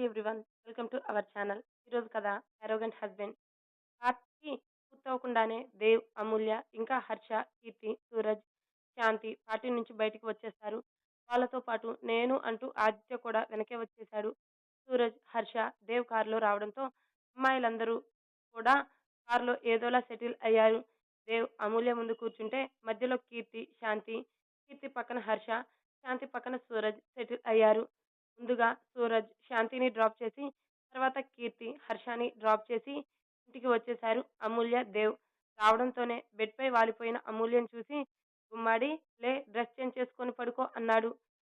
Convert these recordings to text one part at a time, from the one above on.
Everyone. Welcome to our channel. ఈరోజు కథ 'arrogant husband'. Party పూర్తవ్వకుండానే Dev, అమూల్య, ఇంకా హర్ష, కీర్తి, సూరజ్, శాంతి పార్టీ నుంచి బయటికి వచ్చేశారు. వాళ్ళతో పాటు నేను అంటూ ఆదిత్య కూడా వెనకే వచ్చేశాడు. సూరజ్, హర్ష, దేవ్ కారులో రావడంతో అమ్మాయిలందరూ కూడా కారులో ఏదోలా సెటిల్ అయ్యారు. దేవ్, అమూల్య ముందు కూర్చుంటే మధ్యలో కీర్తి, శాంతి, కీర్తి పక్కన హర్ష, శాంతి పక్కన సూరజ్ సెటిల్ అయ్యారు. ముందుగా సూరజ్ శాంతిని డ్రాప్ చేసి, తర్వాత కీర్తి, హర్షని డ్రాప్ చేసి ఇంటికి వచ్చేశారు అమూల్య, దేవ్. రావడంతోనే బెడ్ పై వాలిపోయిన అమూల్యను చూసి, గుమ్మాడి, లే, డ్రెస్ చేంజ్ చేసుకొని పడుకో అన్నాడు.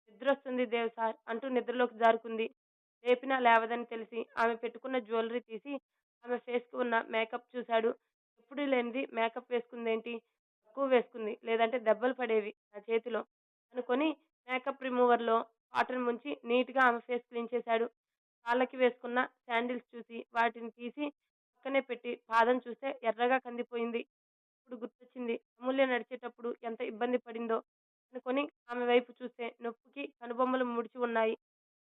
నిద్రొస్తుంది దేవ్ సార్ అంటూ నిద్రలోకి జారుకుంది. లేపినా లేవదని తెలిసి ఆమె పెట్టుకున్న జ్యువెలరీ తీసి ఆమె ఫేస్ కు ఉన్న మేకప్ చూశాడు. ఎప్పుడూ లేనిది మేకప్ వేసుకుందేంటి? తక్కువ వేసుకుంది, లేదంటే దెబ్బలు పడేవి నా చేతిలో అనుకొని మేకప్ రిమూవర్ లో కాటన్ ముంచి నీట్ గా ఆమె ఫేస్ క్లీన్ చేశాడు. కాళ్ళకి వేసుకున్న శాండిల్స్ చూసి వాటిని తీసి పక్కనే పెట్టి పాదం చూస్తే ఎర్రగా కందిపోయింది. ఇప్పుడు గుర్తొచ్చింది అమూల్య నడిచేటప్పుడు ఎంత ఇబ్బంది పడిందో అనుకొని ఆమె వైపు చూస్తే నొప్పికి కనుబొమ్మలు ముడిచి ఉన్నాయి.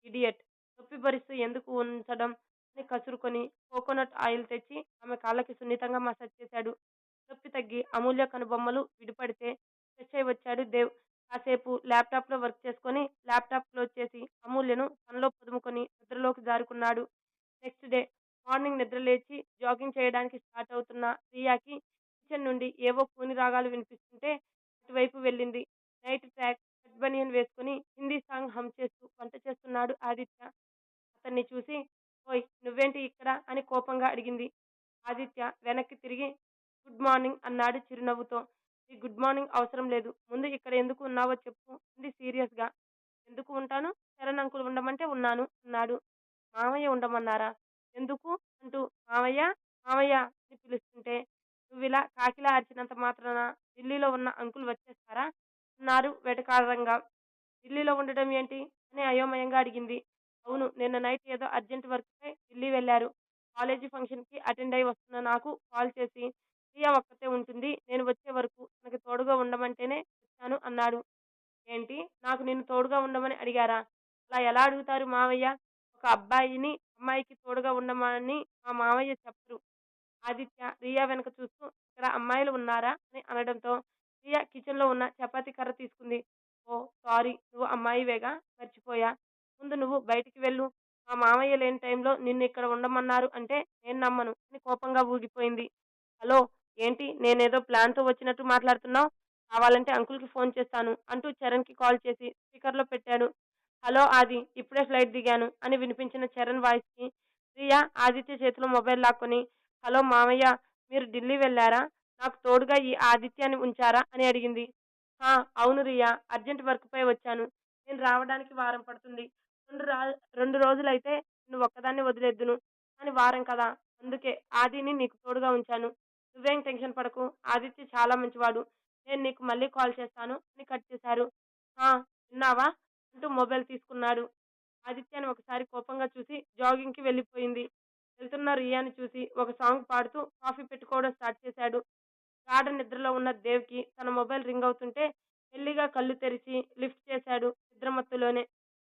ఇడియట్! నొప్పి భరిస్తూ ఎందుకు ఉంచడం అని కసురుకొని కోకోనట్ ఆయిల్ తెచ్చి ఆమె కాళ్ళకి సున్నితంగా మసాజ్ చేశాడు. నొప్పి తగ్గి అమూల్య కనుబొమ్మలు విడిపడితే ఫ్రెష్ అయి వచ్చాడు దేవ్. కాసేపు ల్యాప్టాప్ లో వర్క్ చేసుకొని ల్యాప్టాప్ క్లోజ్ చేసి అమూల్యను తనలో పొదుముకొని నిద్రలోకి జారుకున్నాడు. నెక్స్ట్ డే మార్నింగ్ నిద్ర లేచి జాగింగ్ చేయడానికి స్టార్ట్ అవుతున్న రియాకి కిచెన్ నుండి ఏవో కూని రాగాలు వినిపిస్తుంటే అటువైపు వెళ్ళింది. నైట్ ట్రాక్, రెడ్ బనియన్ వేసుకుని హిందీ సాంగ్ హమ్ చేస్తూ వంట చేస్తున్నాడు ఆదిత్య. అతన్ని చూసి, ఓయ్ నువ్వేంటి ఇక్కడ అని కోపంగా అడిగింది. ఆదిత్య వెనక్కి తిరిగి గుడ్ మార్నింగ్ అన్నాడు చిరునవ్వుతో. ఈ గుడ్ మార్నింగ్ అవసరం లేదు, ముందు ఇక్కడ ఎందుకు ఉన్నావో చెప్పు అంది సీరియస్ గా. ఎందుకు ఉంటాను, చరణ్ అంకుల్ ఉండమంటే ఉన్నాను అన్నాడు. మామయ్య ఉండమన్నారా? ఎందుకు అంటూ మామయ్య మామయ్య అని పిలుస్తుంటే నువ్విలా కాకిలా అరిచినంత మాత్రాన ఢిల్లీలో ఉన్న అంకుల్ వచ్చేస్తారా అన్నారు వెటకారంగా. ఢిల్లీలో ఉండడం ఏంటి అని అయోమయంగా అడిగింది. అవును, నిన్న నైట్ ఏదో అర్జెంట్ వర్క్ పై ఢిల్లీ వెళ్లారు. కాలేజీ ఫంక్షన్ కి అటెండ్ అయి వస్తున్న నాకు కాల్ చేసి ప్రియా ఒక్కతే ఉంటుంది, నేను వచ్చే వరకు తనకి తోడుగా ఉండమంటేనే వచ్చాను అన్నాడు. ఏంటి, నాకు నిన్ను తోడుగా ఉండమని అడిగారా? అలా ఎలా అడుగుతారు మావయ్య? ఒక అబ్బాయిని అమ్మాయికి తోడుగా ఉండమని మా మావయ్య చెప్పరు. ఆదిత్య రియా వెనక చూస్తూ ఇక్కడ అమ్మాయిలు ఉన్నారా అని అనడంతో రియా కిచెన్ లో ఉన్న చపాతీ కర్ర తీసుకుంది. ఓ సారీ, నువ్వు అమ్మాయివేగా, మర్చిపోయా. ముందు నువ్వు బయటికి వెళ్ళు. మా మామయ్య లేని టైంలో నిన్ను ఇక్కడ ఉండమన్నారు అంటే నేను నమ్మను అని కోపంగా ఊగిపోయింది. హలో, ఏంటి నేనేదో ప్లాన్ తో వచ్చినట్టు మాట్లాడుతున్నావు? కావాలంటే అంకుల్ కి ఫోన్ చేస్తాను అంటూ చరణ్ కి కాల్ చేసి స్పీకర్ లో పెట్టాడు. హలో ఆది, ఇప్పుడే ఫ్లైట్ దిగాను అని వినిపించిన చరణ్ వాయిస్ కి ప్రియా ఆదిత్య చేతిలో మొబైల్ లాక్కొని, హలో మామయ్య, మీరు ఢిల్లీ వెళ్ళారా? నాకు తోడుగా ఈ ఆదిత్యాన్ని ఉంచారా అని అడిగింది. హా అవును రియా, అర్జెంట్ వర్క్ పై వచ్చాను. నేను రావడానికి వారం పడుతుంది. రెండు రోజులైతే నువ్వు ఒక్కదాన్ని వదిలేద్దును, అని వారం కదా, అందుకే ఆదిని నీకు తోడుగా ఉంచాను. నువ్వేం టెన్షన్ పడకు, ఆదిత్య చాలా మంచివాడు. నేను నీకు మళ్ళీ కాల్ చేస్తాను అని కట్ చేశారు. హా విన్నావా అంటూ మొబైల్ తీసుకున్నాడు. ఆదిత్యని ఒకసారి కోపంగా చూసి జాగింగ్ కి వెళ్ళిపోయింది. వెళ్తున్న రియాని చూసి ఒక సాంగ్ పాడుతూ కాఫీ పెట్టుకోవడం స్టార్ట్ చేశాడు. గాఢ నిద్రలో ఉన్న దేవ్కి తన మొబైల్ రింగ్ అవుతుంటే మెల్లిగా కళ్ళు తెరిచి లిఫ్ట్ చేశాడు నిద్రమత్తులోనే.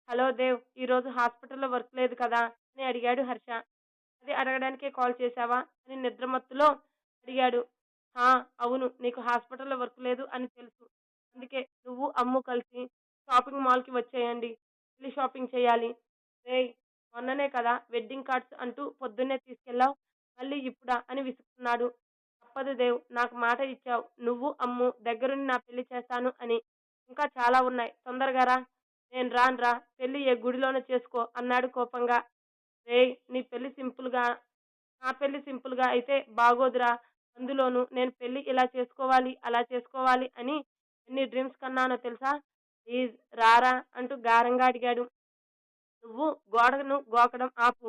హలో దేవ్, ఈ రోజు హాస్పిటల్లో వర్క్ లేదు కదా అని అడిగాడు హర్ష. అది అడగడానికే కాల్ చేశావా అని నిద్రమత్తులో అడిగాడు. హా అవును, నీకు హాస్పిటల్లో వర్క్ లేదు అని తెలుసు, అందుకే నువ్వు అమ్ము కలిసి షాపింగ్ మాల్ కి వచ్చేయండి, వెళ్ళి షాపింగ్ చేయాలి. రేయ్, మొన్ననే కదా వెడ్డింగ్ కార్డ్స్ అంటూ పొద్దున్నే తీసుకెళ్ళావు, మళ్ళీ ఇప్పుడా అని విసుక్కున్నాడు. తప్పదు దేవ్, నాకు మాట ఇచ్చావు నువ్వు అమ్ము దగ్గరుండి నా పెళ్లి చేస్తాను అని. ఇంకా చాలా ఉన్నాయి, తొందరగా రా. నేను రాన్రా, పెళ్లి ఏ గుడిలోనో చేసుకో అన్నాడు కోపంగా. రేయ్, నీ పెళ్లి సింపుల్ గా నా పెళ్లి సింపుల్ గా అయితే బాగోదురా, అందులోనూ నేను పెళ్లి ఇలా చేసుకోవాలి అలా చేసుకోవాలి అని ఎన్ని డ్రీమ్స్ కన్నానో తెలుసా. ప్లీజ్ రారా అంటూ గారంగా అడిగాడు. నువ్వు గోడను గోకడం ఆపు,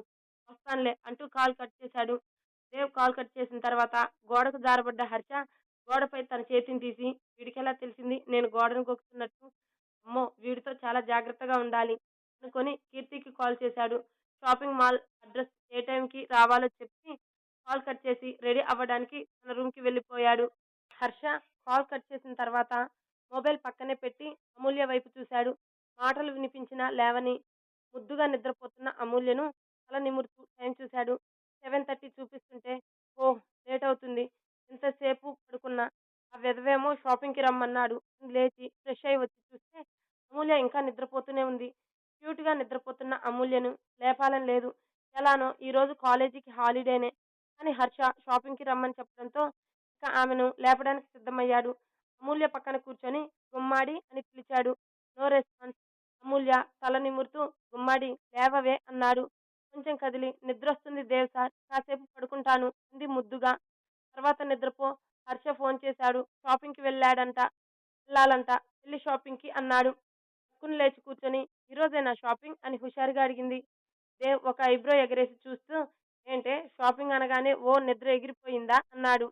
వస్తానులే అంటూ కాల్ కట్ చేశాడు. దేవ్ కాల్ కట్ చేసిన తర్వాత గోడకు జారబడ్డ హర్ష గోడపై తన చేతిని తీసి, వీడికెలా తెలిసింది నేను గోడను గోకుతున్నట్టు? అమ్మో, వీడితో చాలా జాగ్రత్తగా ఉండాలి అనుకొని కీర్తికి కాల్ చేశాడు. షాపింగ్ మాల్ అడ్రస్ ఏ టైంకి రావాలో చెప్పి కాల్ కట్ చేసి రెడీ అవ్వడానికి తన రూమ్ కి వెళ్ళిపోయాడు. హర్ష కాల్ కట్ చేసిన తర్వాత మొబైల్ పక్కనే పెట్టి అమూల్య వైపు చూశాడు. మాటలు వినిపించినా లేవని ముద్దుగా నిద్రపోతున్న అమూల్యను తల నిమురుతూ టైం చూశాడు. 7:30 చూపిస్తుంటే, ఓహ్! లేటవుతుంది. ఎంతసేపు పడుకున్నా. ఆ వెధవేమో షాపింగ్‌కి రమ్మన్నాడు అని లేచి ఫ్రెష్ అయ్యి వచ్చి చూస్తే అమూల్య ఇంకా నిద్రపోతూనే ఉంది. క్యూట్‌గా నిద్రపోతున్న అమూల్యను లేపాలని లేదు. ఎలానో ఈరోజు కాలేజీకి హాలిడేనే అని హర్ష షాపింగ్‌కి రమ్మని చెప్పడంతో ఇక ఆమెను లేపడానికి సిద్ధమయ్యాడు. అమూల్య పక్కన కూర్చొని గుమ్మాడి అని పిలిచాడు. No response. అమూల్య తల నిమురుతూ గుమ్మాడి లేవవే అన్నాడు. కొంచెం కదిలి నిద్రొస్తుంది దేవ్ సార్. కాసేపు పడుకుంటాను అంది ముద్దుగా. తర్వాత నిద్రపో. హర్ష ఫోన్ చేశాడు. షాపింగ్‌కి వెళ్ళాలంట. ఎళ్లి షాపింగ్‌కి అన్నాడు. టక్కున లేచి కూర్చొని ఈరోజేనా షాపింగ్ అని హుషారుగా అడిగింది. దేవ్ ఒక ఐబ్రో ఎగరేసి చూస్తూ ఏంటే షాపింగ్ అనగానే ఓ నిద్ర ఎగిరిపోయిందా అన్నాడు.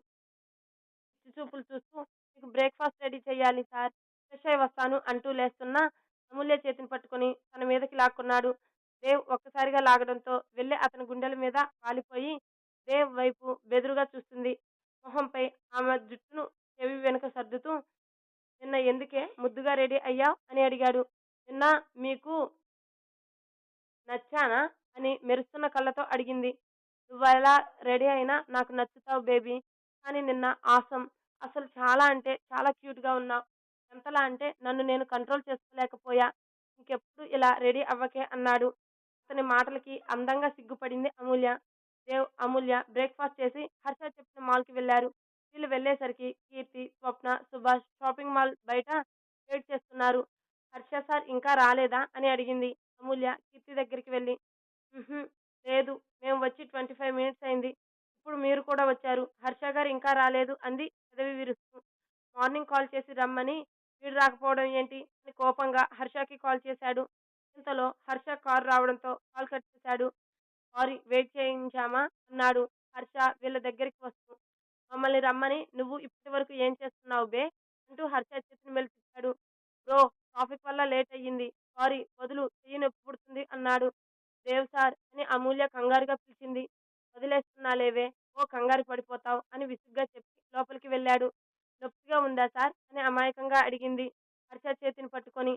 పిచ్చి చూపులు చూస్తూ మీకు బ్రేక్‌ఫాస్ట్ రెడీ చెయ్యాలి సార్. ఫ్రెష్ అయి వస్తాను అంటూ లేస్తున్న అమూల్య చేతిని పట్టుకొని తన మీదకి లాక్కున్నాడు. దేవ్ ఒక్కసారిగా లాగడంతో వెళ్ళి అతని గుండెల మీద వాలిపోయి దేవ్ వైపు బెదురుగా చూస్తుంది. మొహంపై ఆమె జుట్టును చెవి వెనుక సర్దుతూ నిన్న ఎందుకే ముద్దుగా రెడీ అయ్యావ్ అని అడిగాడు. నిన్న మీకు నచ్చానా అని మెరుస్తున్న కళ్ళతో అడిగింది. నువ్వెలా రెడీ అయినా నాకు నచ్చుతావు బేబీ. కానీ నిన్న ఆసమ్. అసలు చాలా అంటే చాలా క్యూట్‌గా ఉన్నావు. ఎంతలా అంటే నన్ను నేను కంట్రోల్ చేసుకోలేకపోయా. ఇంకెప్పుడు ఇలా రెడీ అవ్వకే అన్నాడు. అతని మాటలకి అందంగా సిగ్గుపడింది అమూల్య. దేవ్, అమూల్య బ్రేక్‌ఫాస్ట్ చేసి హర్ష చెప్పిన మాల్‌కి వెళ్లారు. వీళ్ళు వెళ్ళేసరికి కీర్తి, స్వప్న, సుభాష్ షాపింగ్ మాల్ బయట వెయిట్ చేస్తున్నారు. హర్ష సార్ ఇంకా రాలేదా అని అడిగింది అమూల్య కీర్తి దగ్గరికి వెళ్లి. హుహు. లేదు. మేము వచ్చి 25 మినిట్స్ అయింది. ఇప్పుడు మీరు కూడా వచ్చారు. హర్ష గారు ఇంకా రాలేదు అంది పెదవి విరుస్తూ. మార్నింగ్ కాల్ చేసి రమ్మని వీడు రాకపోవడం ఏంటి అని కోపంగా హర్షకి కాల్ చేశాడు. ఇంతలో హర్ష కారు రావడంతో కాల్ కట్ చేశాడు. సారీ వెయిట్ చేయించామా అన్నాడు హర్ష వీళ్ళ దగ్గరికి వస్తూ. మమ్మల్ని రమ్మని నువ్వు ఇప్పటి వరకు ఏం చేస్తున్నావు బే అంటూ హర్ష చేతిని మెలి తిప్పాడు. బ్రో ట్రాఫిక్ వల్ల లేట్ అయ్యింది. సారీ వదులు చెయ్యి నొప్పి పుడుతుంది అన్నాడు. దేవ్ సార్ అని అమూల్య కంగారుగా పిలిచింది. వదిలేస్తున్నాలేవే ఓ కంగారు పడిపోతావు అని విసుగ్గా చెప్పి లోపలికి వెళ్ళాడు. నొప్పిగా ఉందా సార్ అని అమాయకంగా అడిగింది హర్ష చేతిని పట్టుకొని.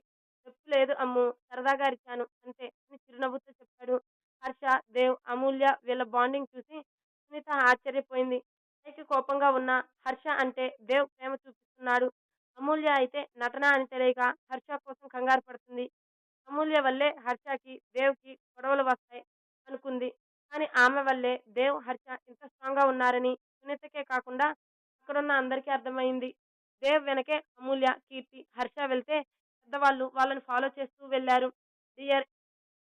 నొప్పి లేదు అమ్ము సరదాగా అరిచాను అంతే అని చిరునవ్వుతో చెప్పాడు. హర్ష, దేవ్, అమూల్య వీళ్ళ బాండింగ్ చూసి సునీత ఆశ్చర్యపోయింది. పైకి కోపంగా ఉన్న హర్ష అంటే దేవ్ ప్రేమ చూపిస్తున్నాడు. అమూల్య అయితే నటన అని తెలియక హర్ష కోసం కంగారు పడుతుంది. అమూల్య వల్లే హర్షకి, దేవ్‌కి గొడవలు వస్తాయి అనుకుంది. కానీ ఆమె వల్లే దేవ్, హర్ష ఇంత స్ట్రాంగ్‌గా ఉన్నారని సునీతకే కాకుండా అక్కడున్న అందరికీ అర్థమైంది. దేవ్ వెనకే అమూల్య, కీర్తి, హర్ష వెళ్తే పెద్దవాళ్ళు వాళ్ళని ఫాలో చేస్తూ వెళ్లారు. డియర్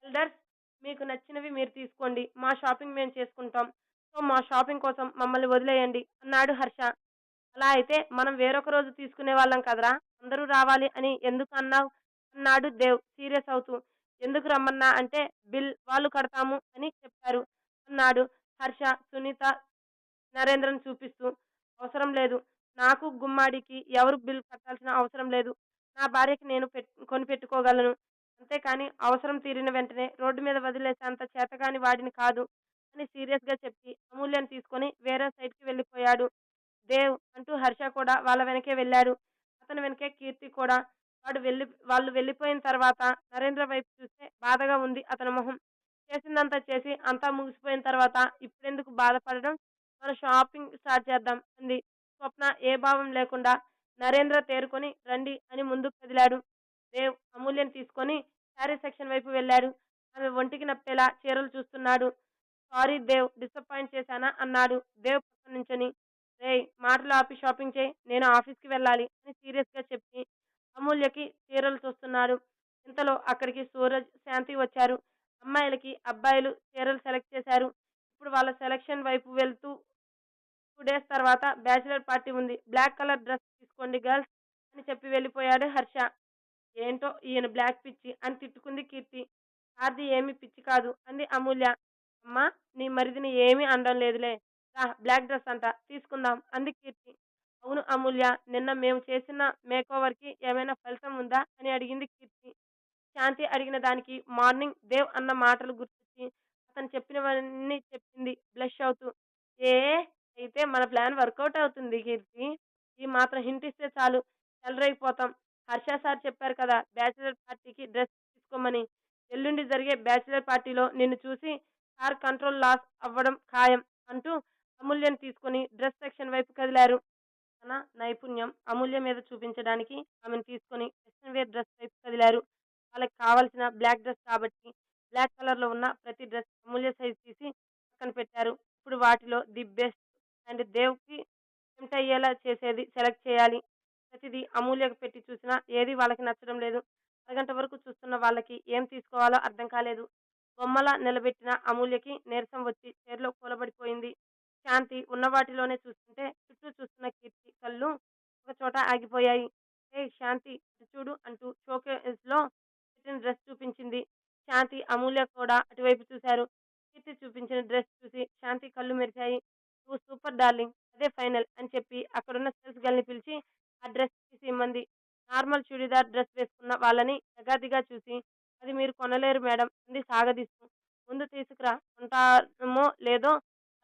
ఎల్డర్స్ మీకు నచ్చినవి మీరు తీసుకోండి. మా షాపింగ్ మేము చేసుకుంటాం. సో మా షాపింగ్ కోసం మమ్మల్ని వదిలేయండి అన్నాడు హర్ష. అలా అయితే మనం వేరొక రోజు తీసుకునేవాళ్ళం కదరా! అందరూ రావాలి అని ఎందుకు అన్నావ్? అన్నాడు దేవ్ సీరియస్ అవుతూ. ఎందుకు రమ్మన్నా అంటే బిల్ వాళ్ళు కడతాము అని చెప్పారు అన్నాడు హర్ష సునీత, నరేంద్రను చూపిస్తూ. అవసరం లేదు. నాకు, గుమ్మాడికి ఎవరు బిల్ కట్టాల్సిన అవసరం లేదు. నా భార్యకి నేను కొనిపెట్టుకోగలను. అంతేకాని అవసరం తీరిన వెంటనే రోడ్డు మీద వదిలేసేంత చేతకాని వాడిని కాదు అని సీరియస్‌గా చెప్పి అమూల్యను తీసుకొని వేరే సైడ్‌కి వెళ్ళిపోయాడు. దేవ్ అంటూ హర్ష కూడా వాళ్ళ వెనకే వెళ్ళాడు. అతని వెనకే కీర్తి కూడా. వాళ్ళు వెళ్ళిపోయిన తర్వాత నరేంద్ర వైపు చూస్తే బాధగా ఉంది అతని మొహం. చేసిందంతా చేసి అంతా ముగిసిపోయిన తర్వాత ఇప్పుడెందుకు బాధపడడం? మన షాపింగ్ స్టార్ట్ చేద్దాం అంది. స్వప్న ఏ భావం లేకుండా. నరేంద్ర తేరుకొని రండి అని ముందుకు కదిలాడు. దేవ్ అమూల్యను తీసుకొని శారీ సెక్షన్ వైపు వెళ్ళాడు. ఆమె ఒంటికి నప్పేలా చీరలు చూస్తున్నాడు. సారీ దేవ్ డిసప్పాయింట్ చేశానా అన్నాడు దేవ్ పక్కన నుంచొని. రేయ్ మాటలు ఆపి షాపింగ్ చేయి. నేను ఆఫీస్‌కి వెళ్ళాలి అని సీరియస్‌గా చెప్పి అమూల్యకి చీరలు చూస్తున్నాడు. ఇంతలో అక్కడికి సూరజ్, శాంతి వచ్చారు. అమ్మాయిలకి అబ్బాయిలు చీరలు సెలెక్ట్ చేశారు. ఇప్పుడు వాళ్ళ సెలక్షన్ వైపు వెళ్తూ 2 డేస్ తర్వాత బ్యాచిలర్ పార్టీ ఉంది. బ్లాక్ కలర్ డ్రెస్ తీసుకోండి గర్ల్స్ అని చెప్పి వెళ్ళిపోయాడు హర్ష. ఏంటో ఈయన బ్లాక్ పిచ్చి అని తిట్టుకుంది కీర్తి. ఆర్ది ఏమీ పిచ్చి కాదు అంది అమూల్య. అమ్మా నీ మరిదిని ఏమీ అనడం లేదులే. రా బ్లాక్ డ్రెస్ అంట తీసుకుందాం అంది కీర్తి. అవును అమూల్య నిన్న మేము చేసిన మేకోవర్‌కి ఏమైనా ఫలితం ఉందా అని అడిగింది కీర్తి. శాంతి అడిగిన దానికి మార్నింగ్ దేవ్ అన్న మాటలు గుర్తొచ్చి అతను చెప్పినవన్నీ చెప్పింది బ్లష్ అవుతూ. ఏ అయితే మన ప్లాన్ వర్కౌట్ అవుతుంది కీర్తి. ఈ మాత్రం హింట్ ఇస్తే చాలు చెలరేగిపోతాం. హర్ష సార్ చెప్పారు కదా బ్యాచిలర్ పార్టీకి డ్రెస్ తీసుకోమని. ఎల్లుండి జరిగే బ్యాచిలర్ పార్టీలో నిన్ను చూసి కార్ కంట్రోల్ లాస్ అవ్వడం ఖాయం అంటూ అమూల్యను తీసుకొని డ్రెస్ సెక్షన్ వైపు కదిలారు. తన నైపుణ్యం అమూల్య మీద చూపించడానికి ఆమెను తీసుకొని వెస్ట్రన్ వేర్ డ్రెస్ వైపు కదిలారు. వాళ్ళకి కావాల్సిన బ్లాక్ డ్రెస్ కాబట్టి బ్లాక్ కలర్‌లో ఉన్న ప్రతి డ్రెస్ అమూల్య సైజ్ తీసి పక్కన పెట్టారు. ఇప్పుడు వాటిలో ది బెస్ట్ అండ్ దేవ్‌కి టెంప్ట్ అయ్యేలా చేసేది సెలెక్ట్ చేయాలి. ప్రతిదీ అమూల్యకు పెట్టి చూసినా ఏది వాళ్ళకి నచ్చడం లేదు. అరగంట వరకు చూస్తున్న వాళ్ళకి ఏం తీసుకోవాలో అర్థం కాలేదు. బొమ్మలా నిలబెట్టిన అమూల్యకి నీరసం వచ్చి చైర్‌లో కూలబడిపోయింది. శాంతి ఉన్న వాటిలోనే చూస్తుంటే చుట్టూ చూస్తున్న కీర్తి కళ్ళు ఒకచోట ఆగిపోయాయి. ఏయ్ శాంతి అటు చూడు అంటూ షోకేస్‌లో పెట్టిన డ్రెస్ చూపించింది. శాంతి, అమూల్య కూడా అటువైపు చూశారు. కీర్తి చూపించిన డ్రెస్ చూసి శాంతి కళ్ళు మెరిశాయి. నువ్వు సూపర్ డార్లింగ్. అదే ఫైనల్ అని చెప్పి అక్కడున్న సేల్స్ గర్ల్‌ని పిలిచి ఆ డ్రెస్ తీసి ఇమ్మంది. నార్మల్ చుడీదార్ డ్రెస్ వేసుకున్న వాళ్ళని ఎగాదిగా చూసి అది మీరు కొనలేరు మేడం అంది సాగదీస్తూ. ముందు తీసుకురా కొంటానో లేదో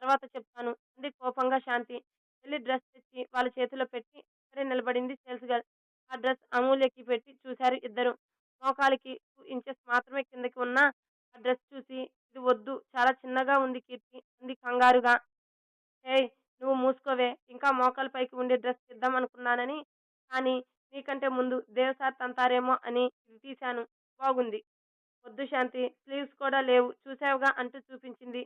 తర్వాత చెప్తాను అంది కోపంగా శాంతి. వెళ్ళి డ్రెస్ తెచ్చి వాళ్ళ చేతిలో పెట్టి అక్కడే నిలబడింది సేల్స్ గర్ల్. ఆ డ్రెస్ అమూల్యకి పెట్టి చూశారు ఇద్దరు. మోకాలికి 2 ఇంచెస్ మాత్రమే కిందకి ఉన్న ఆ డ్రెస్ చూసి ఇది వద్దు చాలా చిన్నగా ఉంది కీర్తి అంది కంగారుగా. ఏయ్ నువ్వు మూసుకోవే ఇంకా మోకాలు పైకి ఉండే డ్రెస్ ఇద్దాం అనుకున్నానని కానీ నీకంటే ముందు దేవ్ సార్ తంతారేమో అని ఇది తీశాను బాగుంది. వద్దు శాంతి స్లీవ్స్ కూడా లేవు చూసావుగా అంటూ చూపించింది.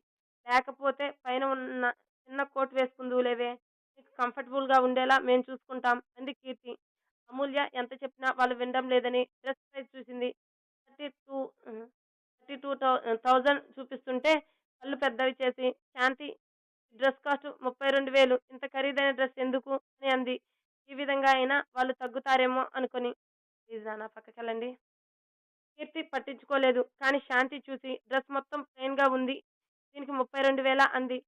లేకపోతే పైన ఉన్న చిన్న కోట్ వేసుకుందువులేవే నీకు కంఫర్టబుల్‌గా ఉండేలా మేం చూసుకుంటాం అంది కీర్తి. అమూల్య ఎంత చెప్పినా వాళ్ళు వినడం లేదని డ్రెస్ సైజ్ చూసింది. 32 32,000 చూపిస్తుంటే కళ్ళు పెద్దవి చేసి శాంతి డ్రెస్ కాస్ట్ 32,000 ఇంత ఖరీదైన డ్రెస్ ఎందుకు అని అంది. ఈ విధంగా అయినా వాళ్ళు తగ్గుతారేమో అనుకుని. ప్లీజ్ నాన్న పక్కకెళ్ళండి. కీర్తి పట్టించుకోలేదు. కానీ శాంతి చూసి డ్రెస్ మొత్తం ప్లెయిన్‌గా ఉంది. దీనికి 32,000 అంది.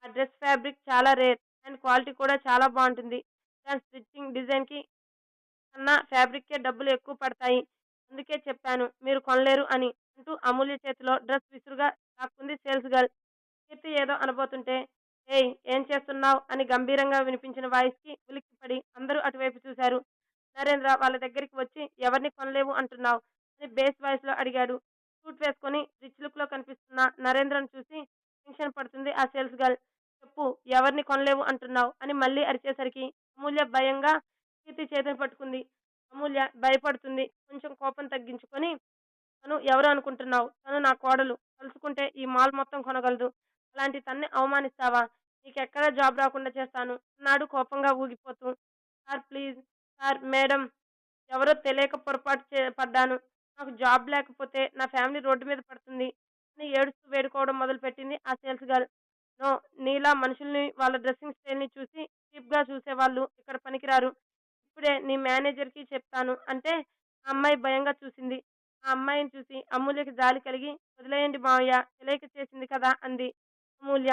ఆ డ్రెస్ ఫ్యాబ్రిక్ చాలా రేర్ అండ్ క్వాలిటీ కూడా చాలా బావుంటుంది. దాని స్టిచ్చింగ్ డిజైన్‌కి కన్నా ఫ్యాబ్రిక్‌కే డబ్బులు ఎక్కువ పడతాయి. అందుకే చెప్పాను మీరు కొనలేరు అని అంటూ అమూల్య చేతిలో డ్రెస్ విసురుగా లాక్కుంది సేల్స్ గర్ల్. కీర్తి ఏదో అనబోతుంటే ఏయ్ ఏం చేస్తున్నావ్ అని గంభీరంగా వినిపించిన వాయిస్‌కి ఉలిక్కిపడి అందరూ అటువైపు చూశారు. నరేంద్ర వాళ్ళ దగ్గరికి వచ్చి ఎవరిని కొనలేవు అంటున్నావ్ అని బేస్ వాయిస్‌లో అడిగాడు. సూట్ వేసుకొని రిచ్ లుక్‌లో కనిపిస్తున్న నరేంద్రను చూసి టెన్షన్ పడుతుంది ఆ సేల్స్ గర్ల్. చెప్పు ఎవరిని కొనలేవు అంటున్నావ్ అని మళ్ళీ అరిచేసరికి అమూల్య భయంగా కీర్తి చేతిని పట్టుకుంది. అమూల్య భయపడుతుంది. కొంచెం కోపం తగ్గించుకొని తను ఎవరు అనుకుంటున్నావు? తను నా కోడలు. తలుచుకుంటే ఈ మాల్ మొత్తం కొనగలదు. అలాంటి తన్ని అవమానిస్తావా? నీకెక్కడా జాబ్ రాకుండా చేస్తాను అన్నాడు కోపంగా ఊగిపోతూ. సార్ ప్లీజ్ సార్ మేడం ఎవరో తెలియక పొరపాటు పడ్డాను. నాకు జాబ్ లేకపోతే నా ఫ్యామిలీ రోడ్డు మీద పడుతుంది అని ఏడుస్తూ వేడుకోవడం మొదలుపెట్టింది ఆ సేల్స్ గర్ల్. నో నీలా మనుషుల్ని వాళ్ళ డ్రెస్సింగ్ స్టైల్‌ని చూసి చీప్‌గా చూసేవాళ్ళు ఇక్కడ పనికిరారు. ఇప్పుడే నీ మేనేజర్‌కి చెప్తాను అంటే ఆ అమ్మాయి భయంగా చూసింది. ఆ అమ్మాయిని చూసి అమూల్యకి జాలి కలిగి వదిలేయండి మావయ్య తెలియక చేసింది కదా అంది. అమూల్య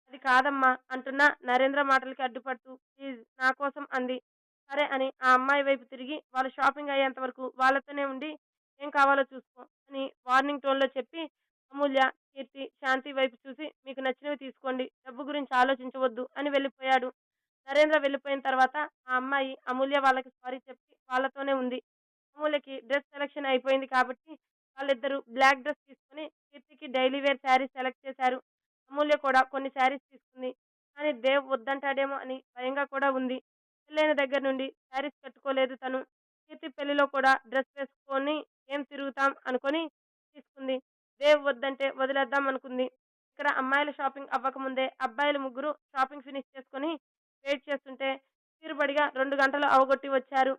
అది కాదమ్మా అంటున్న నరేంద్ర మాటలకి అడ్డుపడుతూ ప్లీజ్ నా కోసం అంది. సరే అని ఆ అమ్మాయి వైపు తిరిగి వాళ్ళు షాపింగ్ అయ్యేంత వరకు వాళ్ళతోనే ఉండి ఏం కావాలో చూసుకో అని వార్నింగ్ టోన్‌లో చెప్పి అమూల్య, కీర్తి, శాంతి వైపు చూసి మీకు నచ్చినవి తీసుకోండి. డబ్బు గురించి ఆలోచించవద్దు అని వెళ్ళిపోయాడు. నరేంద్ర వెళ్ళిపోయిన తర్వాత ఆ అమ్మాయి అమూల్య వాళ్ళకి సారీ చెప్పి వాళ్ళతోనే ఉంది. అమూల్యకి డ్రెస్ సెలక్షన్ అయిపోయింది కాబట్టి వాళ్ళిద్దరూ బ్లాక్ డ్రెస్ తీసుకొని కీర్తికి డైలీ వేర్ శారీస్ సెలెక్ట్ చేశారు. అమూల్య కూడా కొన్ని శారీస్ తీసుకుంది. కానీ దేవ్ వద్దంటాడేమో అని భయంగా కూడా ఉంది. పెళ్ళైన దగ్గర నుండి శారీస్ కట్టుకోలేదు తను. కీర్తి పెళ్లిలో కూడా డ్రెస్ వేసుకొని ఏం తిరుగుతాం అనుకొని తీసుకుంది. దేవ్ వద్దంటే వదిలేద్దాం అనుకుంది. ఇక్కడ అమ్మాయిల షాపింగ్ అవ్వకముందే అబ్బాయిలు ముగ్గురు షాపింగ్ ఫినిష్ చేసుకొని వెయిట్ చేస్తుంటే తీరుబడిగా 2 గంటలు అవగొట్టి వచ్చారు.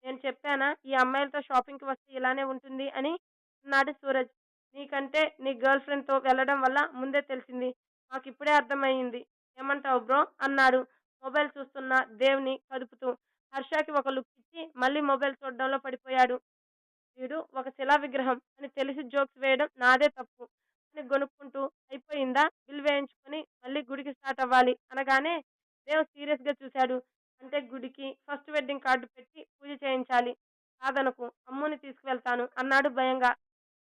నేను చెప్పానా ఈ అమ్మాయిలతో షాపింగ్‌కి వస్తే ఇలానే ఉంటుంది అని అన్నాడు సూరజ్. నీకంటే నీ గర్ల్ ఫ్రెండ్‌తో వెళ్ళడం వల్ల ముందే తెలిసింది. మాకిప్పుడే అర్థమయింది. ఏమంటావు బ్రో అన్నాడు మొబైల్ చూస్తున్న దేవ్‌ని కదుపుతూ. హర్షకి ఒక లుక్ ఇచ్చి మళ్ళీ మొబైల్ చూడడంలో పడిపోయాడు. వీడు ఒక శిలా విగ్రహం అని తెలిసి జోక్స్ వేయడం నాదే తప్పు అని గొనుక్కుంటూ అయిపోయిందా బిల్ వేయించుకొని మళ్ళీ గుడికి స్టార్ట్ అవ్వాలి అనగానే దేవ్ సీరియస్ గా చూశాడు. అంటే గుడికి ఫస్ట్ వెడ్డింగ్ కార్డు పెట్టి పూజ చేయించాలి. కాదనకు అమ్ముని తీసుకువెళ్తాను అన్నాడు భయంగా.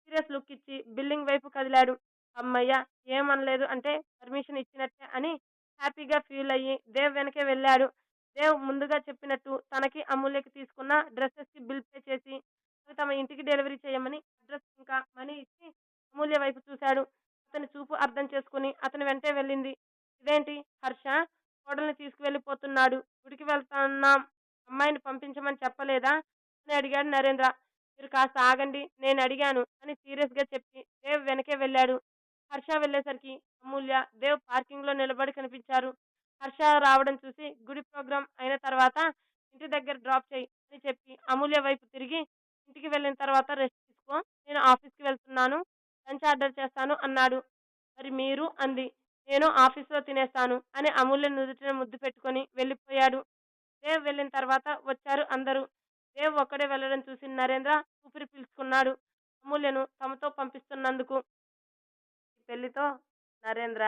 సీరియస్ లుక్ ఇచ్చి బిల్డింగ్ వైపు కదిలాడు. అమ్మయ్య ఏమనలేదు అంటే పర్మిషన్ ఇచ్చినట్టే అని హ్యాపీగా ఫీల్ అయ్యి దేవ్ వెనకే వెళ్ళాడు. దేవ్ ముందుగా చెప్పినట్టు తనకి అమూల్యకి తీసుకున్న డ్రెస్సెస్ కి బిల్ పే చేసి అవి తమ ఇంటికి డెలివరీ చేయమని అడ్రస్ ఇంకా మనీ ఇచ్చి అమూల్య వైపు చూశాడు. అతని చూపు అర్థం చేసుకుని అతని వెంటే వెళ్ళింది. ఇదేంటి హర్ష కోడల్ని తీసుకువెళ్ళిపోతున్నాడు. గుడికి వెళ్తున్నాం. అమ్మాయిని పంపించమని చెప్పలేదా? అని అడిగాడు నరేంద్ర. మీరు కాస్త ఆగండి. నేను అడిగాను అని సీరియస్ గా చెప్పి దేవ్ వెనకే వెళ్ళాడు. హర్ష వెళ్ళేసరికి అమూల్య, దేవ్ పార్కింగ్ లో నిలబడి కనిపించారు. హర్ష రావడం చూసి గుడి ప్రోగ్రాం అయిన తర్వాత ఇంటి దగ్గర డ్రాప్ చేయి అని చెప్పి అమూల్య వైపు తిరిగి ఇంటికి వెళ్ళిన తర్వాత రెస్ట్ తీసుకో. నేను ఆఫీస్కి వెళ్తున్నాను. లంచ్ ఆర్డర్ చేస్తాను అన్నాడు. మరి మీరు అంది. నేను ఆఫీస్లో తినేస్తాను అని అమూల్య నుదుటిన ముద్దు పెట్టుకొని వెళ్ళిపోయాడు. దేవ్ వెళ్ళిన తర్వాత వచ్చారు అందరూ. దేవ్ ఒక్కడే వెళ్ళడం చూసి నరేంద్ర ఊపిరి పీల్చుకున్నాడు. అమూల్యను తమతో పంపిస్తున్నందుకు. ఈ పెళ్లితో నరేంద్ర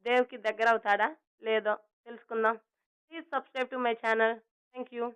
దేవ్కి దగ్గర అవుతాడా లేదో తెలుసుకుందాం. Please subscribe to my channel. Thank you.